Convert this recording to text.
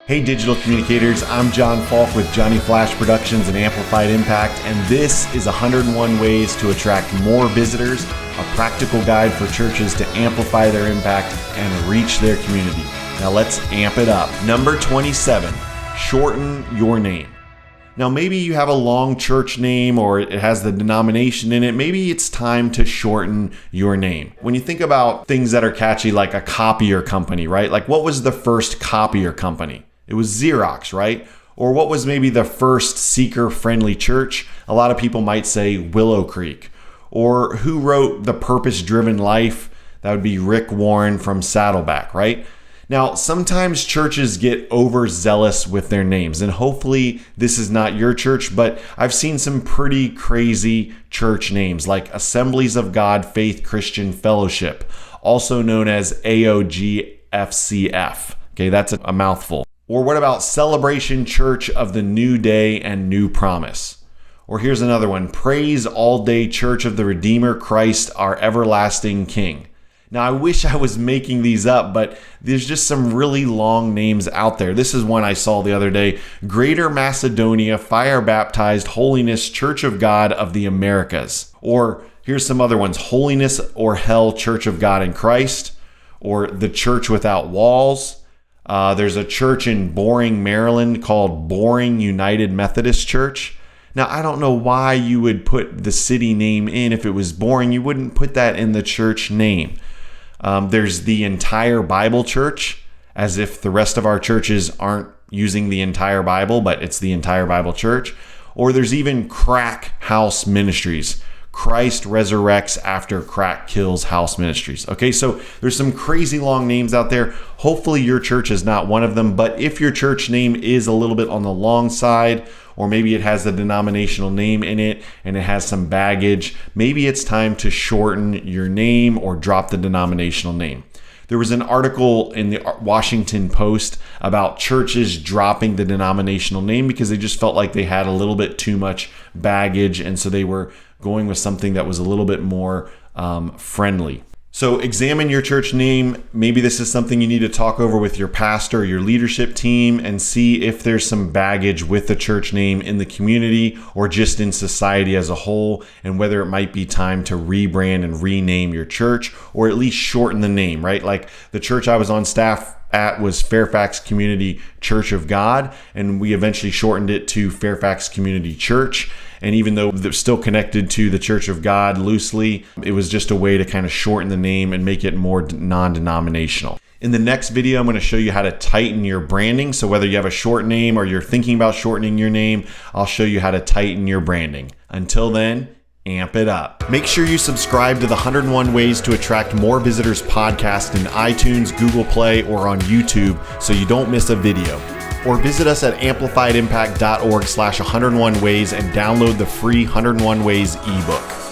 Hey digital communicators, I'm John Falk with Johnny Flash Productions and Amplified Impact, and this is 101 Ways to Attract More Visitors, a practical guide for churches to amplify their impact and reach their community. Now let's amp it up. Number 27, shorten your name. Now maybe you have a long church name or it has the denomination in it. Maybe it's time to shorten your name. When you think about things that are catchy like a copier company, right? Like what was the first copier company? It was Xerox, right? Or what was maybe the first seeker-friendly church? A lot of people might say Willow Creek. Or who wrote The Purpose-Driven Life? That would be Rick Warren from Saddleback, right? Now, sometimes churches get overzealous with their names, and hopefully this is not your church, but I've seen some pretty crazy church names like Assemblies of God Faith Christian Fellowship, also known as AOGFCF. Okay, that's a mouthful. Or what about Celebration Church of the New Day and New Promise? Or here's another one, Praise All Day Church of the Redeemer Christ, our Everlasting King. Now, I wish I was making these up, but there's just some really long names out there. This is one I saw the other day. Greater Macedonia Fire Baptized Holiness Church of God of the Americas. Or here's some other ones. Holiness or Hell Church of God in Christ. Or the Church Without Walls. There's a church in Boring, Maryland called Boring United Methodist Church. Now, I don't know why you would put the city name in. If it was Boring, you wouldn't put that in the church name. There's the Entire Bible Church, as if the rest of our churches aren't using the entire Bible, but it's the Entire Bible Church. Or there's even Crack House Ministries. Christ resurrects after crack kills house ministries. Okay, so there's some crazy long names out there. Hopefully your church is not one of them, but if your church name is a little bit on the long side, or maybe it has the denominational name in it and it has some baggage, maybe it's time to shorten your name or drop the denominational name. There was an article in the Washington Post about churches dropping the denominational name because they just felt like they had a little bit too much baggage, and so they were going with something that was a little bit more friendly. So examine your church name. Maybe this is something you need to talk over with your pastor or your leadership team and see if there's some baggage with the church name in the community or just in society as a whole, and whether it might be time to rebrand and rename your church or at least shorten the name, right? Like the church I was on staff at was Fairfax Community Church of God, and we eventually shortened it to Fairfax Community Church. And even though they're still connected to the Church of God loosely, it was just a way to kind of shorten the name and make it more non-denominational. In the next video, I'm going to show you how to tighten your branding. So whether you have a short name or you're thinking about shortening your name, I'll show you how to tighten your branding. Until then, amp it up. Make sure you subscribe to the 101 Ways to Attract More Visitors podcast in iTunes, Google Play, or on YouTube so you don't miss a video. Or visit us at amplifiedimpact.org/101ways and download the free 101 Ways ebook.